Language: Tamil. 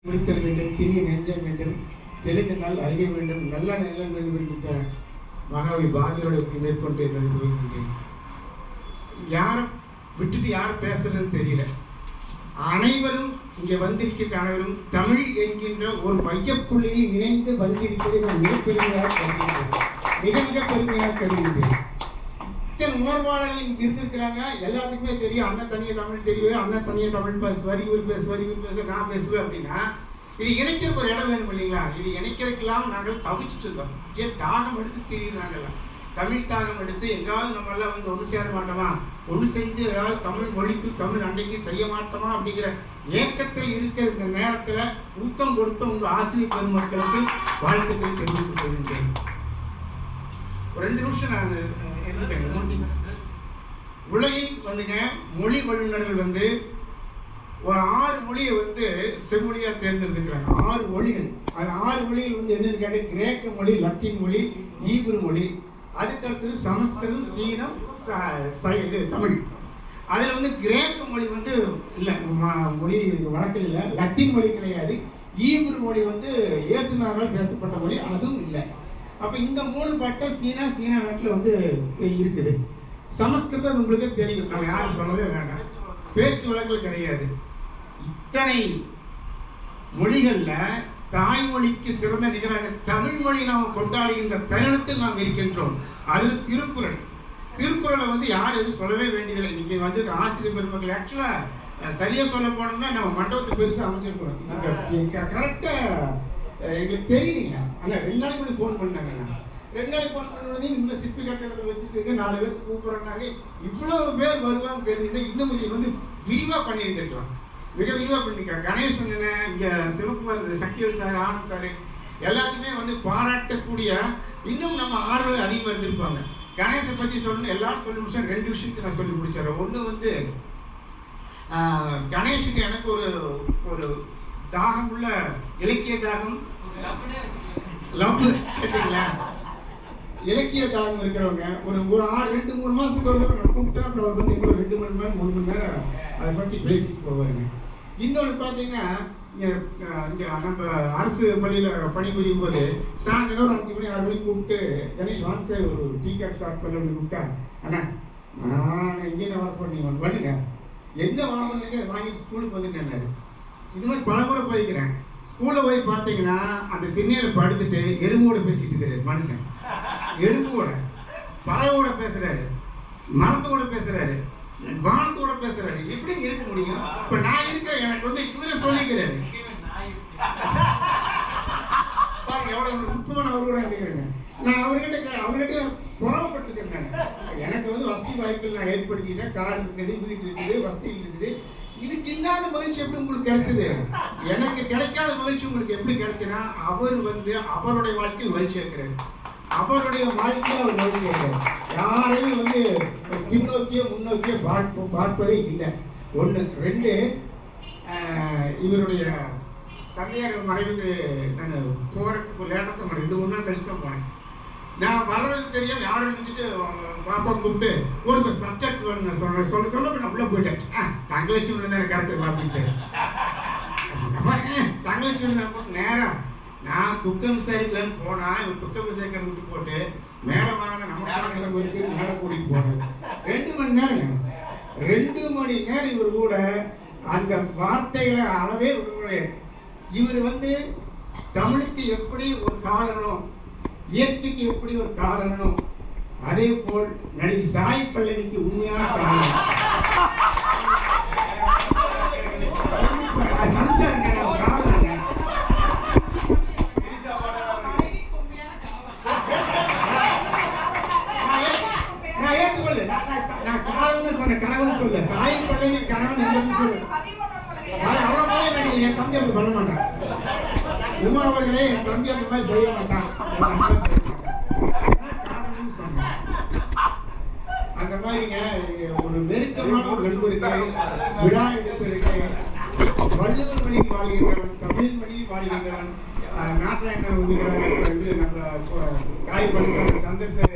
முடித்தல் வேண்டும், திணிய நெஞ்சம் வேண்டும், தெளிந்த நாள் அறிய வேண்டும், நல்ல நிலம் வேண்டும் என்கின்ற மகாவி பாரதியோட மேற்கொண்டு என்னை துவங்குகின்றேன். யாரை விட்டுட்டு யார் பேசுறது தெரியல. அனைவரும் இங்கே வந்திருக்கிற அனைவரும் தமிழ் என்கின்ற ஒரு மையப்புள்ளியில் இணைந்து வந்திருப்பதை நான் மிக பெருமையாக கருதுகிறேன். மிக பெருமையாக கருதுகிறேன். இத்தனை உணர்வாளர்கள் இங்கே இருந்திருக்கிறாங்க. எல்லாத்துக்குமே தெரியும் அண்ணன் தனியாக தமிழ் தெரியுது, அண்ணன் தனியாக தமிழ் பேசுவார், இவர் பேசுவார், இவர் பேசுவார், நான் பேசுவேன் அப்படின்னா இது இணைக்கிறதுக்கு ஒரு இடம் வேணும் இல்லைங்களா? இது இணைக்கிறதுக்கெல்லாம் நாங்கள் தவிச்சிட்டு இருந்தோம். ஏன் தாகம் எடுத்து தெரியுறாங்கல்ல, தமிழ் தாகம் எடுத்து எங்காவது நம்ம எல்லாம் வந்து ஒன்று சேர மாட்டோமா, ஒன்று செஞ்சு ஏதாவது தமிழ் மொழிக்கு தமிழ் அன்னைக்கு செய்ய மாட்டோமா அப்படிங்கிற ஏக்கத்தில் இருக்கிற இந்த நேரத்தில் ஊக்கம் கொடுத்த உங்கள் ஆசிரியர் பெருமக்களுக்கு வாழ்த்துக்களை தெரிவித்துக் கொள்கின்றேன். ஒரு 2 நிமிஷம் நான் உலகில் வந்துங்க மொழி வல்லுநர்கள் வந்து ஒரு 6 மொழியை வந்து செம்மொழியா தேர்ந்தெடுத்துக்கிறாங்க. 6 மொழிகள். அது 6 மொழிகள் வந்து என்னன்னு கேட்ட கிரேக்க மொழி, லத்தீன் மொழி, ஈப்ரு மொழி, அதுக்கடுத்தது சமஸ்கிருதம், சீனம், இது தமிழ். அதில் வந்து கிரேக்க மொழி வந்து இல்லை, மொழி வழக்கில் இல்லை, லத்தீன் மொழி கிடையாது, ஈப்ரு மொழி வந்து இயேசுநாதரால் பேசப்பட்ட மொழி, அதுவும் இல்லை. அப்போ இந்த 3 பட்டம் சீனா நாட்டில் வந்து இருக்குது. சமஸ்கிருதம் உங்களுக்கு தெரியும், நம்ம யாரும் சொல்லவே வேண்டாம், பேச்சு வழக்கில் கிடையாது. இத்தனை மொழிகள்ல தாய்மொழிக்கு சிறந்த நிகராக தமிழ் மொழி நாம் கொண்டாடுகின்ற தருணத்தில் நாம் இருக்கின்றோம். அது திருக்குறளை வந்து யார் எதுவும் சொல்லவே வேண்டியதில்லை. இன்னைக்கு வந்து ஆசிரியர் பெருமக்கள் ஆக்சுவலா சரியா சொல்ல போனோம்னா நம்ம மண்டபத்தை பெருசாக அமைச்சிருக்கணும். கரெக்டா எங்களுக்கு தெரியலீங்க. ஆனால் 2 நாளைக்கு முன்னாடி ஃபோன் பண்ணாங்கண்ணா, 2 நாளைக்கு ஃபோன் பண்ணி இந்த சிற்பி கட்டணத்தை வச்சுட்டு 4 பேருக்கு கூப்பிட்றாங்க. இவ்வளவு பேர் வருவான்னு தெரிஞ்சு இன்னும் கொஞ்சம் வந்து விரிவாக பண்ணியிருந்துருக்கலாம், மிக விரிவாக பண்ணிருக்காங்க. கணேசன் இங்கே சிவகுமார், சக்திவேல் சார், ஆனந்த் சார் எல்லாத்தையுமே வந்து பாராட்டக்கூடிய இன்னும் நம்ம ஆர்வம் அதிகமாக இருந்திருப்பாங்க. கணேசனை பற்றி சொல்லணும், எல்லாரும் சொல்லி முடிச்சா 2 விஷயத்தை நான் சொல்லி முடிச்சிடறேன். ஒன்று வந்து கணேஷுக்கு எனக்கு ஒரு தாகம் உள்ள இலக்கிய தாகம், லவ் கேட்டீங்களா, இலக்கிய தாகம் இருக்கிறவங்க ஒரு 2-3 மாதத்துக்கு ஒரு தடவை கூப்பிட்டா அவர் வந்து இன்னொரு 2 மணி நேரம் 3 மணி நேரம் அதை பற்றி பேசிட்டு போவாருங்க. இன்னொன்று பார்த்தீங்கன்னா இங்கே நம்ம அரசு பள்ளியில் பணிபுரியும் போது சாயந்தரம் ஒரு 5 மணி 6 மணிக்கு கூப்பிட்டு கணேஷ் வாங்க ஒரு டீ கார்ட் ஸ்டார்ட் பண்ண கூப்பிட்டா, அண்ணா நான் இங்கே வரப்போ நீங்கள் ஒன்று பண்ணுங்க, என்ன வாங்கினீங்க வாங்கிட்டு ஸ்கூலுக்கு வந்துட்டேன். இது மாதிரி பல முறை போய்க்கிறேன். ஸ்கூலில் போய் பார்த்தீங்கன்னா அந்த திண்ணையில் படுத்துட்டு எறும்போட பேசிட்டு இருக்கிறாரு மனுஷன். எறும்போட, பறவையோட பேசுறாரு, மரத்தோட பேசுறாரு, வானத்தோட பேசுறாரு. எப்படி இருக்க முடியும்? இப்ப நான் இருக்கிறேன், எனக்கு வந்து இவரை சொல்லிக்கிறாரு பாருங்க எவ்வளவு முக்கியமான அவரோட இருக்கிறேங்க. நான் அவர்கிட்ட புறப்பட்டுருக்கேன். எனக்கு வந்து வசதி வாய்ப்புகள் நான் ஏற்படுத்திக்கிட்டேன். கார் இருக்குது, வீடு இருக்குது, வசதிகள் இருக்குது. இதுக்கு இல்லாத மகிழ்ச்சி எப்படி உங்களுக்கு கிடைச்சது? எனக்கு கிடைக்காத மகிழ்ச்சி உங்களுக்கு எப்படி கிடைச்சுன்னா, அவர் வந்து அவருடைய வாழ்க்கையில் மகிழ்ச்சி இருக்கிறார், அவருடைய வாழ்க்கையில் அவர் மகிழ்ச்சி இருக்கிறார். யாரையுமே வந்து பின்னோக்கியோ முன்னோக்கியோ பார்ப்பதே இல்லை. 1. 2, இவருடைய தந்தையார் மறைவுக்கு நான் போறதுக்கு லேட்டத்தை 2-3 நாள் கழிச்சு தான் போனேன். நான் வர்றது தெரியும், யாரும் நினைச்சிட்டு பாப்பா கூப்பிட்டு ஒரு சப்ஜெக்ட் வேணும் சொல்ல நான் உள்ள போயிட்டேன். தங்கலட்சி விழுந்து தானே கிடக்குது அப்படின்ட்டு தங்கலட்சி விழுந்தா போட்டு நேரம் நான் துக்கம் விசாரிக்கலன்னு போனா இவர் துக்கம் விசாரிக்கிறத விட்டு போட்டு மேலே வாங்க நம்ம கிடக்கு இருக்கு மேலே கூட்டிட்டு போனேன். 2 மணி நேரம் 2 மணி நேரம் இவர் கூட அந்த வார்த்தைகளை அளவே விடுமுறை. இவர் வந்து தமிழுக்கு எப்படி ஒரு காரணம், இயற்கைக்கு எப்படி ஒரு காரணம், அதே போல் நடிகை சாய் பல்லவிக்கு உண்மையான காரணம். நான் ஏற்றுக்கொள்ள, நான் காரணம் சொன்ன கணவன் சொல்ல, சாய் பல்லவி கணவன் சொல்ல, அவ்வளவு நடிகை என் தம்பி அப்படி பண்ண மாட்டான். உமா அவர்களே என் தம்பி அந்த மாதிரி செய்ய மாட்டான், அந்த மாதிரிங்க. ஒரு நெருக்கமான ஒரு நண்பு இருக்கு, விழா எடுப்பு இருக்கு. வள்ளுவர் மொழியில் வாழ்கின்றவன், தமிழ் மொழியில் வாழ்கின்றவன், நாட்டில் என்ன நம்ம காய் பரிசு சந்தர்ச